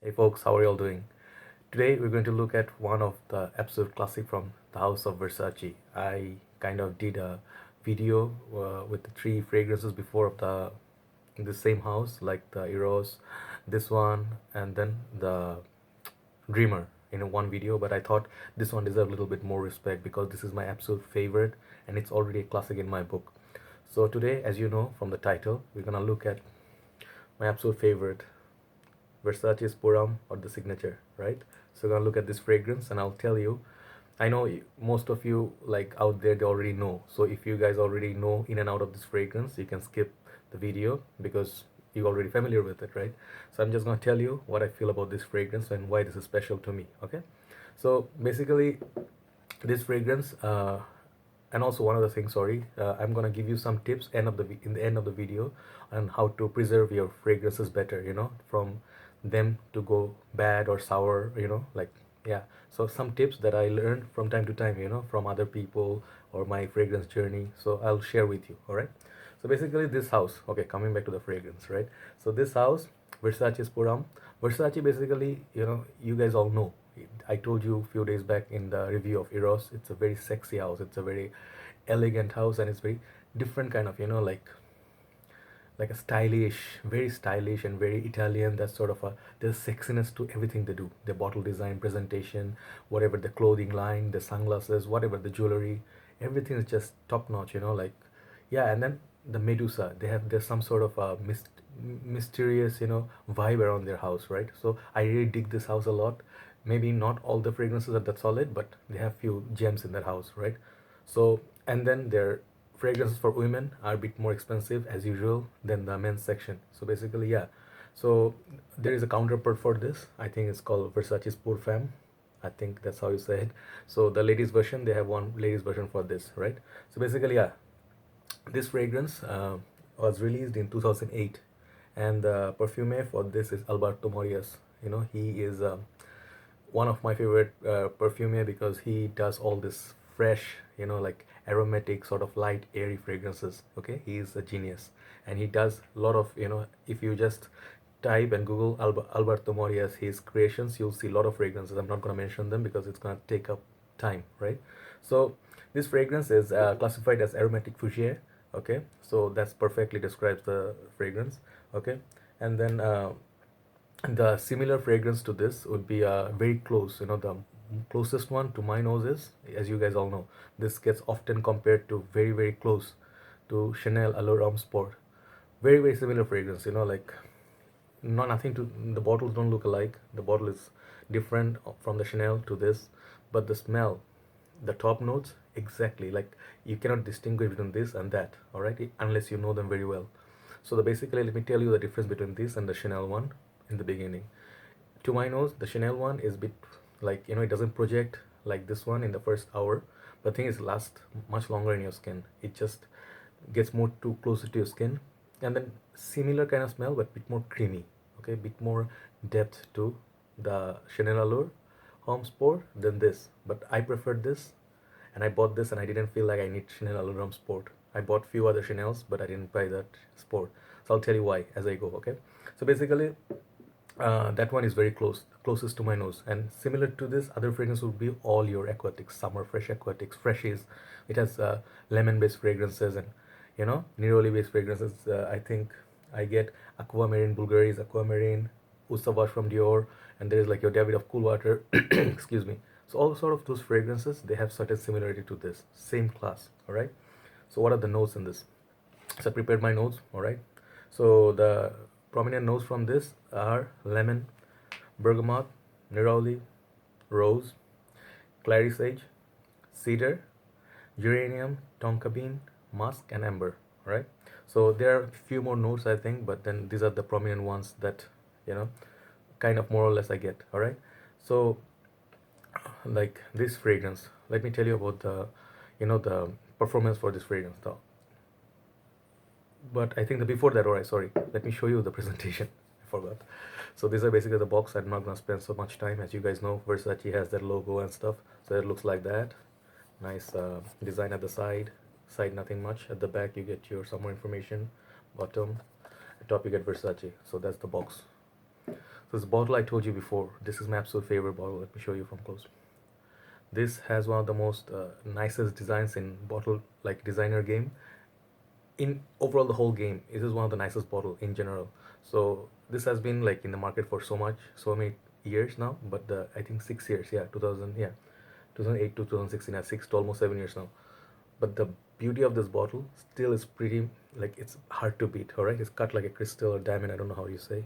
Hey folks, how are you all doing? Today we're going to look at one of the absolute classic from the house of Versace. I kind of did a video with the three fragrances before of the same house, like the Eros, this one, and then the Dreamer in one video. But I thought this one deserved a little bit more respect because this is my absolute favorite and it's already a classic in my book. So today, as you know from the title, we're gonna look at my absolute favorite Versace's Puram or the signature, right? So we're gonna look at this fragrance and I'll tell you. I know most of you like out there they already know. So if you guys already know in and out of this fragrance, you can skip the video because you're already familiar with it, right? So I'm just gonna tell you what I feel about this fragrance and why this is special to me. Okay. So basically, this fragrance and also one other thing, sorry, I'm gonna give you some tips in the end of the video on how to preserve your fragrances better, from them to go bad or sour, like, yeah. So some tips that I learned from time to time, from other people or my fragrance journey, so I'll share with you. All right. So basically this house, okay, coming back to the fragrance, right? So this house, Versace's Puram. Versace, basically, you guys all know, I told you a few days back in the review of Eros, it's a very sexy house, it's a very elegant house, and it's very different kind of, like a very stylish and very Italian. That's sort of a there's sexiness to everything they do. Their bottle design, presentation, whatever the clothing line, the sunglasses, whatever the jewelry, everything is just top notch. Like, yeah. And then the Medusa, there's some sort of a mysterious vibe around their house, right? So I really dig this house a lot. Maybe not all the fragrances are that solid, but they have few gems in their house, right? So, and then their fragrances for women are a bit more expensive as usual than the men's section. So basically, yeah. So there is a counterpart for this. I think it's called Versace's Pour Femme. I think that's how you say it. So the ladies version, they have one ladies version for this, right? So basically, yeah, this fragrance was released in 2008, and the perfume for this is Alberto Morias. He is one of my favorite perfume because he does all this fresh, like aromatic, sort of light, airy fragrances. Okay, he is a genius, and he does a lot of, if you just type and Google Alberto Morias, his creations, you'll see a lot of fragrances. I'm not going to mention them because it's going to take up time, right? So this fragrance is classified as aromatic fougere. Okay, so that's perfectly describes the fragrance. Okay, and then the similar fragrance to this would be very close. The closest one to my nose is, as you guys all know, this gets often compared to very very close to Chanel Allure Homme Sport. Very very similar fragrance. Like, not nothing to, the bottles don't look alike. The bottle is different from the Chanel to this, but the smell, the top notes, exactly like you cannot distinguish between this and that. All right, unless you know them very well. So basically, let me tell you the difference between this and the Chanel one in the beginning. To my nose, the Chanel one is a bit like, it doesn't project like this one in the first hour, but the thing is, lasts much longer in your skin. It just gets more too closer to your skin, and then similar kind of smell, but bit more creamy. Okay, bit more depth to the Chanel Allure Homme Sport than this. But I preferred this, and I bought this, and I didn't feel like I need Chanel Allure Homme Sport. I bought few other Chanels, but I didn't buy that Sport. So I'll tell you why as I go. Okay, so basically, that one is very closest to my nose, and similar to this, other fragrance would be all your aquatics, summer fresh aquatics, freshies. It has lemon-based fragrances and neroli-based fragrances. I think I get Aquamarine, Bulgari's Aquamarine, Usavage from Dior, and there is like your David of Cool Water. Excuse me. So all sort of those fragrances, they have certain similarity to this same class. All right. So what are the notes in this? So I prepared my notes. All right. So the prominent notes from this are lemon, bergamot, neroli, rose, clary sage, cedar, geranium, tonka bean, musk, and amber. Right. So there are a few more notes, I think, but then these are the prominent ones that you know kind of more or less I get. All right. So like this fragrance, let me tell you about the performance for this fragrance though. But I think the before that, alright, sorry, let me show you the presentation. I forgot. So these are basically the box. I'm not gonna spend so much time. As you guys know, Versace has that logo and stuff, so it looks like that. Nice design at the side nothing much. At the back you get your some more information. Bottom, at top you get Versace. So that's the box. So this bottle I told you before, this is my absolute favorite bottle. Let me show you from close. This has one of the most nicest designs in bottle like designer game. In overall the whole game, it is one of the nicest bottle in general. So this has been like in the market for so many years now. But I think 6 years, yeah, 2000, yeah, 2008 to 2016, 6 to almost 7 years now. But the beauty of this bottle still is pretty, like, it's hard to beat. All right, it's cut like a crystal or diamond. I don't know how you say.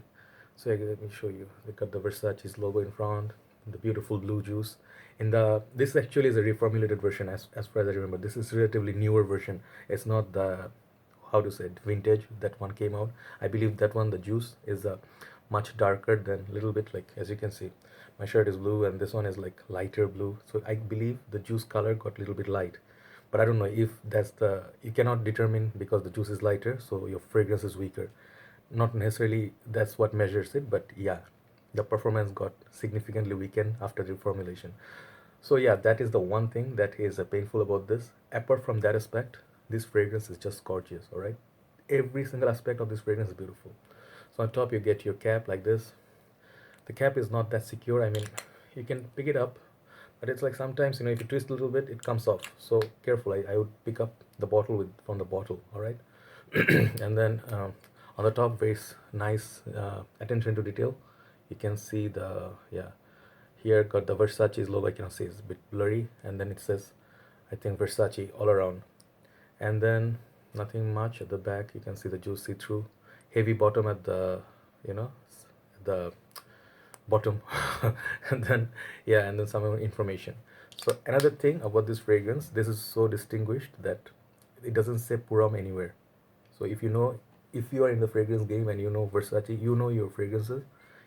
So yeah, let me show you. They got the Versace's logo in front, the beautiful blue juice. In the this actually is a reformulated version as far as I remember. This is relatively newer version. It's not the, how to say it, vintage that one came out. I believe that one, the juice is much darker than, little bit, like as you can see. My shirt is blue and this one is like lighter blue. So I believe the juice color got a little bit light. But I don't know if that's the, you cannot determine because the juice is lighter, so your fragrance is weaker. Not necessarily that's what measures it, but yeah, the performance got significantly weakened after the reformulation. So yeah, that is the one thing that is painful about this. Apart from that aspect, this fragrance is just gorgeous. All right, every single aspect of this fragrance is beautiful. So on top you get your cap like this. The cap is not that secure. I mean, you can pick it up, but it's like sometimes, if you twist a little bit, it comes off. So careful. I would pick up the bottle with from the bottle. All right. And then on the top, very nice attention to detail. You can see the, yeah, here got the Versace's logo. I cannot see, it's a bit blurry, and then it says, I think, Versace all around. And then nothing much at the back. You can see the juice see through, heavy bottom at the, at the bottom. And then, yeah, and then some more information. So another thing about this fragrance, this is so distinguished that it doesn't say Puram anywhere. So if you are in the fragrance game and you know Versace, you know your fragrances,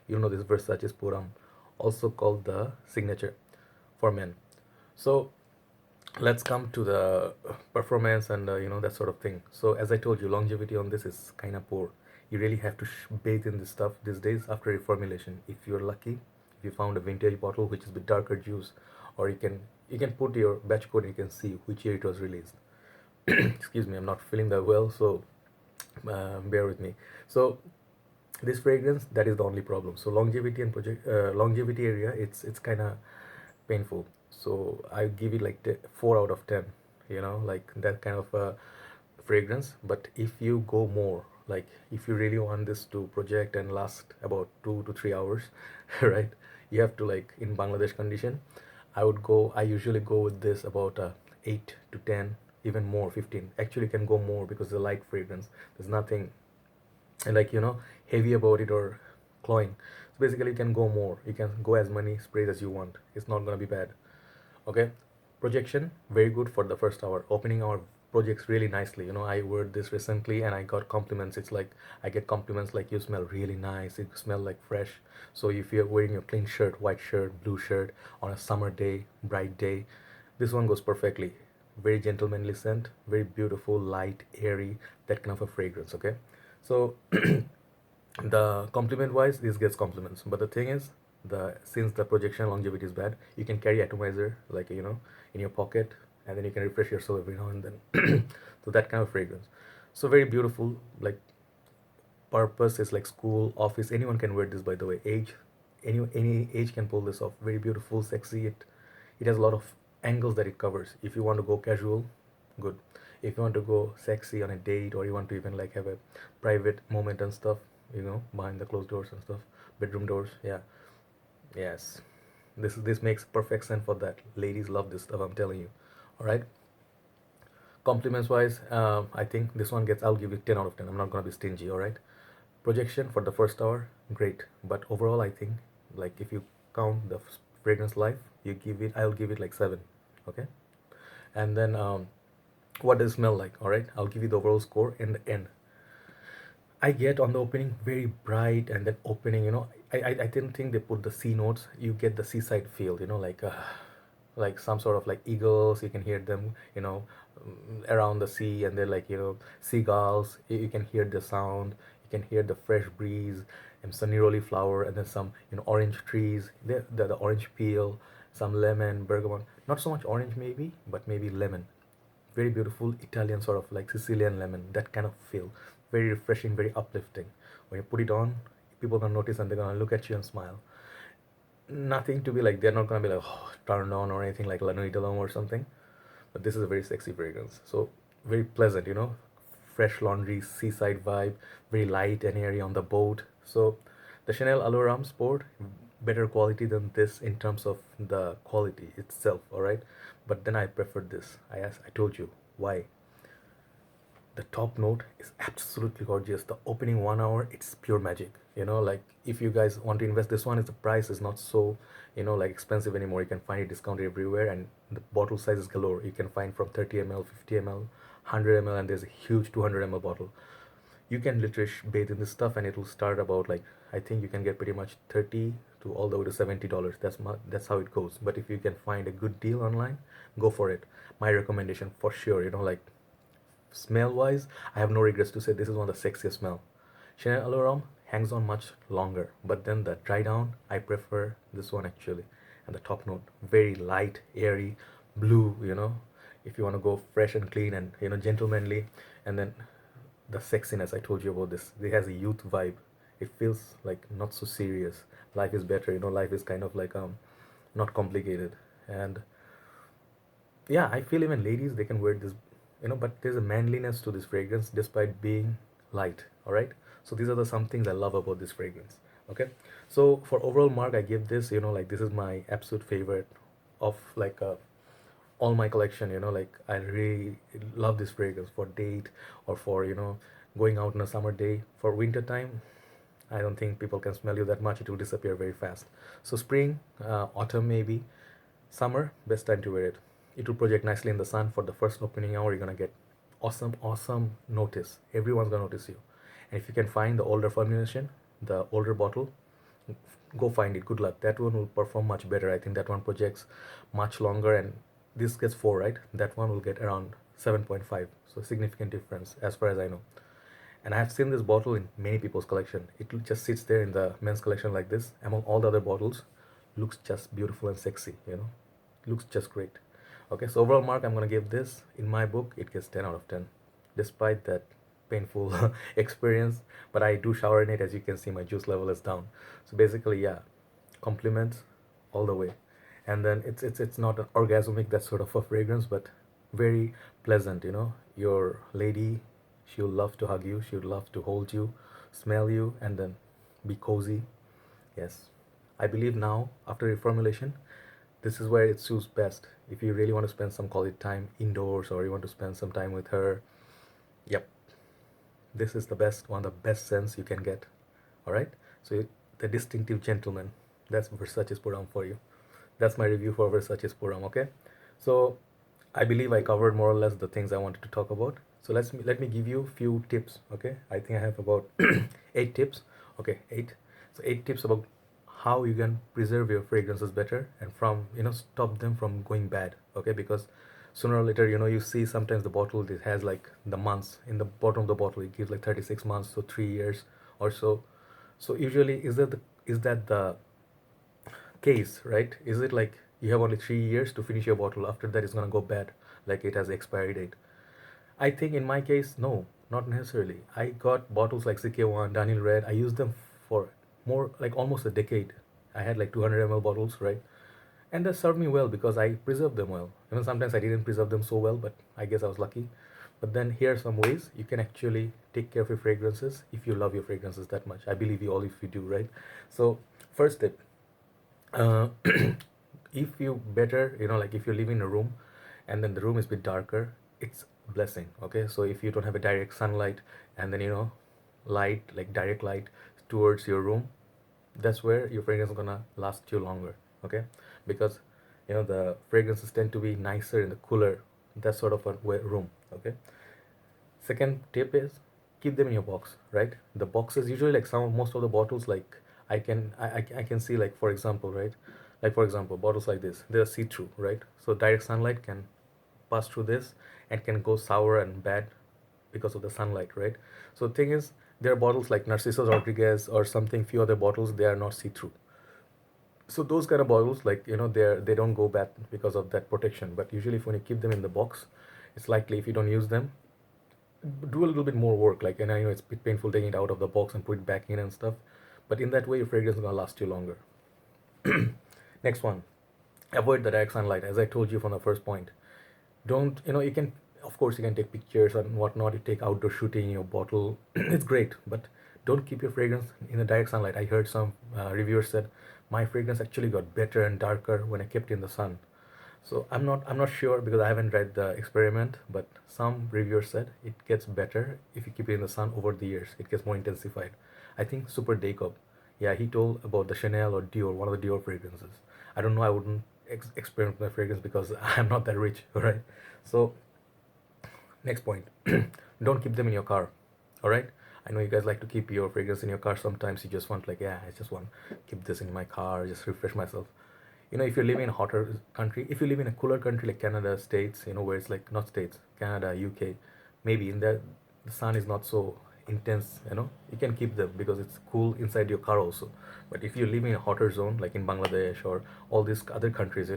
you know this Versace's Puram, also called the signature for men. So let's come to the performance and that sort of thing. So as I told you, longevity on this is kind of poor. You really have to bathe in this stuff these days after reformulation. If you're lucky, if you found a vintage bottle which is with darker juice, or you can put your batch code and you can see which year it was released. Excuse me, I'm not feeling that well, so bear with me. So this fragrance, that is the only problem. So longevity and project longevity area, it's kind of painful. So I give it like 4 out of 10, like that kind of fragrance. But if you go more, like if you really want this to project and last about 2 to 3 hours, right, you have to, like in Bangladesh condition, I usually go with this about 8 to 10, even more, 15. Actually can go more because it's a light fragrance. There's nothing like heavy about it or cloying. So basically you can go more, you can go as many sprays as you want. It's not gonna be bad. Okay. Projection, very good for the first hour. Opening our projects really nicely. I wore this recently and I got compliments. It's like I get compliments like, you smell really nice, you smell like fresh. So if you're wearing your clean shirt, white shirt, blue shirt on a summer day, bright day, this one goes perfectly. Very gentlemanly scent, very beautiful, light, airy, that kind of a fragrance. Okay. So the compliment wise, this gets compliments, but the thing is, the since the projection longevity is bad, you can carry atomizer, like in your pocket, and then you can refresh yourself every now and then. So that kind of fragrance. So very beautiful. Like, purpose is like school, office, anyone can wear this, by the way. Any age can pull this off. Very beautiful, sexy. It has a lot of angles that it covers. If you want to go casual, good. If you want to go sexy on a date, or you want to even like have a private moment and stuff, behind the closed doors and stuff, bedroom doors, yeah, yes, this makes perfect sense for that. Ladies love this stuff, I'm telling you. All right. Compliments wise, I think this one gets, I'll give it 10 out of 10. I'm not gonna be stingy. All right. Projection for the first hour, great, but overall I think, like, if you count the fragrance life, I'll give it like 7. Okay. And then what does it smell like? All right, I'll give you the overall score in the end. I get on the opening very bright, and then opening, I didn't think they put the C notes. You get the seaside feel, like some sort of like eagles. You can hear them, around the sea, and they're like, seagulls. You can hear the sound. You can hear the fresh breeze, and some neroli flower, and then some, orange trees. The orange peel, some lemon, bergamot. Not so much orange, maybe, but maybe lemon. Very beautiful Italian sort of like Sicilian lemon, that kind of feel. Very refreshing, very uplifting. When you put it on, people gonna notice and they're gonna look at you and smile. Nothing to be like, they're not gonna be like, oh, turned on or anything like Lanolin or something. But this is a very sexy fragrance. So very pleasant, fresh laundry, seaside vibe, very light and airy on the boat. So the Chanel Allure Sport, better quality than this in terms of the quality itself, all right? But then I preferred this. I told you why. The top note is absolutely gorgeous. The opening 1 hour, it's pure magic. Like if you guys want to invest this one, is the price is not so, like expensive anymore. You can find it discounted everywhere, and the bottle size is galore. You can find from 30 ml, 50 ml, 100 ml, and there's a huge 200 ml bottle. You can literally bathe in this stuff, and it will start about like, I think you can get pretty much 30 to all the way to $70. That's how it goes. But if you can find a good deal online, go for it. My recommendation for sure. Like smell wise, I have no regrets to say this is one of the sexiest smell. Chanel Allure hangs on much longer, but then the dry down, I prefer this one actually. And the top note, very light, airy, blue, if you want to go fresh and clean and, gentlemanly. And then the sexiness, I told you about this. It has a youth vibe. It feels like not so serious. Life is better, life is kind of like not complicated. And yeah, I feel even ladies, they can wear this, but there's a manliness to this fragrance despite being light. All right, so these are the some things I love about this fragrance. Okay, so for overall mark, I give this, like this is my absolute favorite of like all my collection. Like I really love this fragrance for date or for, going out on a summer day. For winter time, I don't think people can smell you that much. It will disappear very fast. So spring, autumn maybe, summer, best time to wear it. It will project nicely in the sun. For the first opening hour, you're gonna get awesome, awesome notice. Everyone's gonna notice you. And if you can find the older formulation, the older bottle, go find it. Good luck. That one will perform much better. I think that one projects much longer, and this gets 4, right? That one will get around 7.5. So significant difference as far as I know. And I have seen this bottle in many people's collection. It just sits there in the men's collection like this among all the other bottles. Looks just beautiful and sexy, looks just great. Okay, so overall mark, I'm gonna give this, in my book it gets 10 out of 10, despite that painful experience. But I do shower in it. As you can see, my juice level is down. So basically, yeah, compliments all the way. And then it's not an orgasmic, that sort of a fragrance, but very pleasant. Your lady, she'll love to hug you, she'll love to hold you, smell you, and then be cozy. Yes, I believe now after reformulation, this is where it suits best. If you really want to spend some quality time indoors, or you want to spend some time with her, yep, this is the best one, the best sense you can get. All right, so the distinctive gentleman, that's Versace Puram for you. That's my review for Versace Puram. Okay, so I believe I covered more or less the things I wanted to talk about. So let me give you a few tips. Okay, I think I have about 8 tips. Okay, 8. So 8 tips about how you can preserve your fragrances better, and from, stop them from going bad. Okay, because sooner or later, you see sometimes the bottle, it has like the months in the bottom of the bottle. It gives like 36 months, so 3 years or so. So usually, is that the case, right? Is it like you have only 3 years to finish your bottle? After that, it's gonna go bad, like it has expiry date. I think in my case, no, not necessarily. I got bottles like CK1, Daniel Red. I used them for more like almost a decade. I had like 200 ml bottles, right? And they served me well because I preserved them well. Sometimes I didn't preserve them so well, but I guess I was lucky. But then here are some ways you can actually take care of your fragrances if you love your fragrances that much. I believe you all, if you do, right? So first tip, uh, if you better, like if you live in a room and then the room is a bit darker, it's a blessing. Okay, so if you don't have a direct sunlight, and then light, like direct light towards your room, that's where your fragrance is gonna last you longer. Okay, because the fragrances tend to be nicer in the cooler, that sort of a room. Okay, second tip is keep them in your box, right? The boxes usually, like most of the bottles, like I can see, like for example, right, like for example, bottles like this, they're see-through, right? So direct sunlight can pass through this and can go sour and bad because of the sunlight, right? So the thing is, there are bottles like Narcissus Rodriguez or something, few other bottles, they are not see-through. So those kind of bottles, like they don't go bad because of that protection. But usually, if when you keep them in the box, it's likely if you don't use them, do a little bit more work. Like, and I know it's a bit painful taking it out of the box and put it back in and stuff. but in that way your fragrance is gonna last you longer. Next one, avoid the direct sunlight. As I told you from the first point, don't, you can, of course you can take pictures and whatnot, you take outdoor shooting in your bottle, it's great, but don't keep your fragrance in the direct sunlight. I heard some reviewers said my fragrance actually got better and darker when I kept it in the sun. So I'm not sure because I haven't read the experiment, but some reviewers said it gets better if you keep it in the sun over the years. It gets more intensified. I think Super Jacob, yeah, he told about the Chanel or Dior, one of the Dior fragrances. I don't know. I wouldn't experiment with my fragrance because I'm not that rich, all right? So next point, don't keep them in your car, all right? I know you guys like to keep your fragrance in your car. Sometimes you just want like, yeah, I just want to keep this in my car, just refresh myself. If you're living in a hotter country, if you live in a cooler country like Canada, States, where it's like, not States, Canada, UK, maybe in that the sun is not so intense, you can keep them because it's cool inside your car also. But if you live in a hotter zone like in Bangladesh or all these other countries,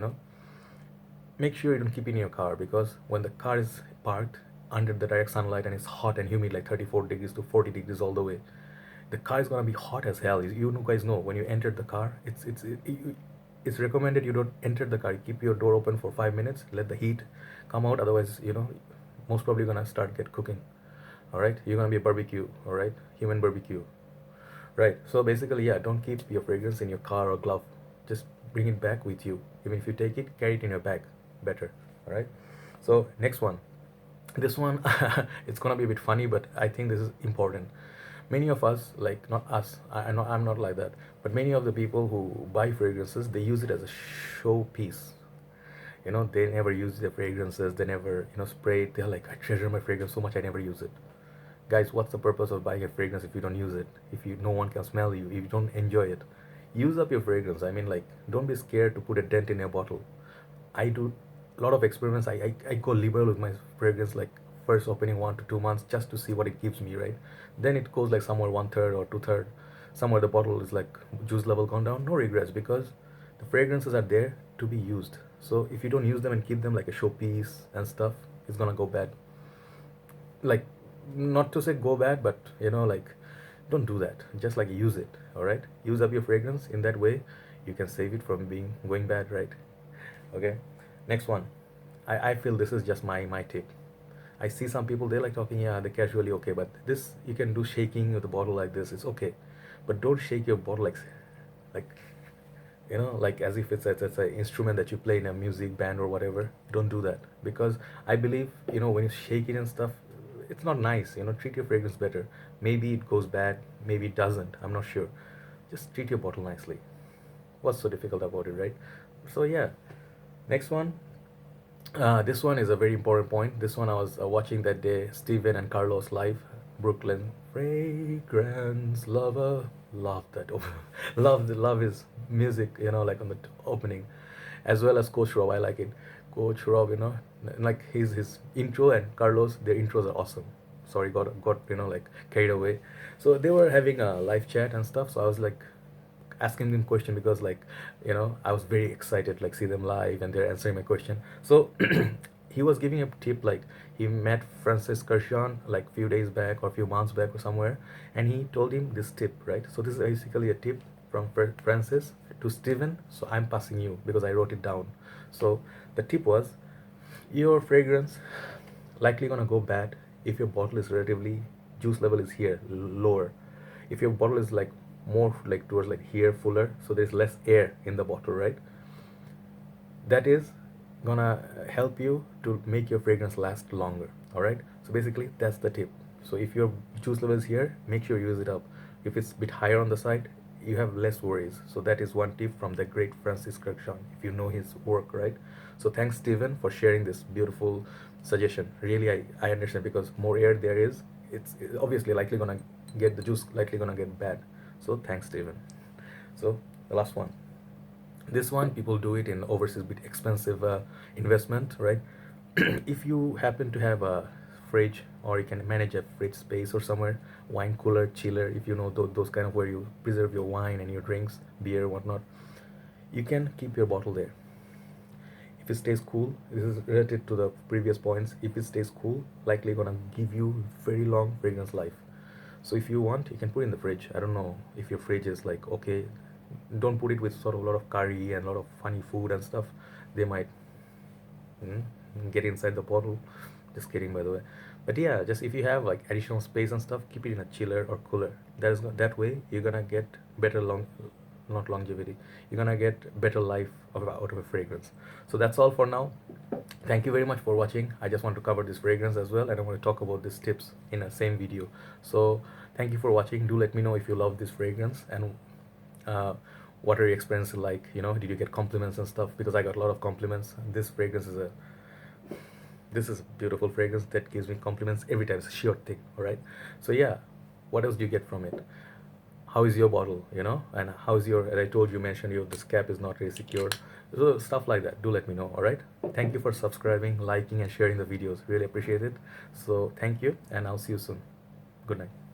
make sure you don't keep it in your car, because when the car is parked under the direct sunlight and it's hot and humid like 34 degrees to 40 degrees all the way, the car is gonna be hot as hell. Guys know when you enter the car, it's recommended you don't enter the car. You keep your door open for 5 minutes, let the heat come out. Otherwise, most probably gonna start get cooking. All right, you're gonna be a barbecue. All right, human barbecue. Right. So basically, yeah, don't keep your fragrance in your car or glove. Just bring it back with you. Even if you take it, carry it in your bag. Better. All right. So next one. This one, it's gonna be a bit funny, but I think this is important. Many of us, like, not us, I know I'm not like that, but many of the people who buy fragrances, they use it as a show piece. They never use their fragrances. They never, spray it. They're like, I treasure my fragrance so much, I never use it. Guys, what's the purpose of buying a fragrance if you don't use it? If no one can smell you, if you don't enjoy it, use up your fragrance. I mean, like, don't be scared to put a dent in your bottle. I do a lot of experiments. I go liberal with my fragrance, like first opening 1 to 2 months just to see what it gives me, right? Then it goes like somewhere 1/3 or 2/3. Somewhere the bottle is like juice level gone down. No regrets, because the fragrances are there to be used. So if you don't use them and keep them like a showpiece and stuff, it's gonna go bad. Like, not to say go bad, but like, don't do that. Just like, use it. All right, use up your fragrance. In that way you can save it from being going bad, right? Okay. Next one. I feel this is just my tip. I see some people, they like talking, yeah, they casually, okay, but this you can do shaking with the bottle like this, it's okay, but don't shake your bottle like like as if it's an instrument that you play in a music band or whatever. Don't do that, because I believe, when you shake it and stuff, it's not nice. Treat your fragrance better. Maybe it goes bad, maybe it doesn't, I'm not sure. Just treat your bottle nicely. What's so difficult about it, right? So yeah. Next one. This one is a very important point. This one I was watching that day, Steven and Carlos live, Brooklyn. Fragrance lover, love that. Love his music. Like on the opening, as well as Coach Rob. I like it. Coach Rob, like his intro and Carlos, their intros are awesome. Sorry, got like carried away. So they were having a live chat and stuff. So I was like asking them question, because like, I was very excited, like, see them live and they're answering my question. So he was giving a tip, like, he met Francis Kershon like few days back or few months back or somewhere, and he told him this tip, right? So this is basically a tip from Francis to Steven, so I'm passing you because I wrote it down. So the tip was, your fragrance likely gonna go bad if your bottle is relatively, juice level is here lower. If your bottle is like more like towards like here fuller, so there's less air in the bottle, right? That is gonna help you to make your fragrance last longer. All right, so basically that's the tip. So if your juice level is here, make sure you use it up. If it's a bit higher on the side, you have less worries. So that is one tip from the great Francis Kirkshon, if you know his work, right? So thanks, Steven, for sharing this beautiful suggestion. Really, I understand, because more air there is, it's obviously likely gonna get, the juice likely gonna get bad. So thanks, Steven. So the last one. This one, people do it in overseas, bit expensive investment, right? If you happen to have a fridge, or you can manage a fridge space or somewhere, wine cooler, chiller, if you know those kind of, where you preserve your wine and your drinks, beer, whatnot, you can keep your bottle there. If it stays cool, this is related to the previous points, if it stays cool, likely gonna give you very long fragrance life. So if you want, you can put it in the fridge. I don't know if your fridge is like okay. Don't put it with sort of a lot of curry and a lot of funny food and stuff. They might mm, get inside the bottle. Just kidding, by the way. But yeah, just if you have like additional space and stuff, keep it in a chiller or cooler. That is not, that way you're gonna get better not longevity. You're gonna get better life out of a fragrance. So that's all for now. Thank you very much for watching. I just want to cover this fragrance as well, and I want to talk about these tips in a same video. So thank you for watching. Do let me know if you love this fragrance, and uh, what are your experiences like. Did you get compliments and stuff? Because I got a lot of compliments. This is a beautiful fragrance that gives me compliments every time. It's a sure thing. All right. So yeah, what else do you get from it? How is your bottle? And how's your? As I told you, mentioned your this cap is not really secure. So stuff like that. Do let me know. All right. Thank you for subscribing, liking, and sharing the videos. Really appreciate it. So thank you, and I'll see you soon. Good night.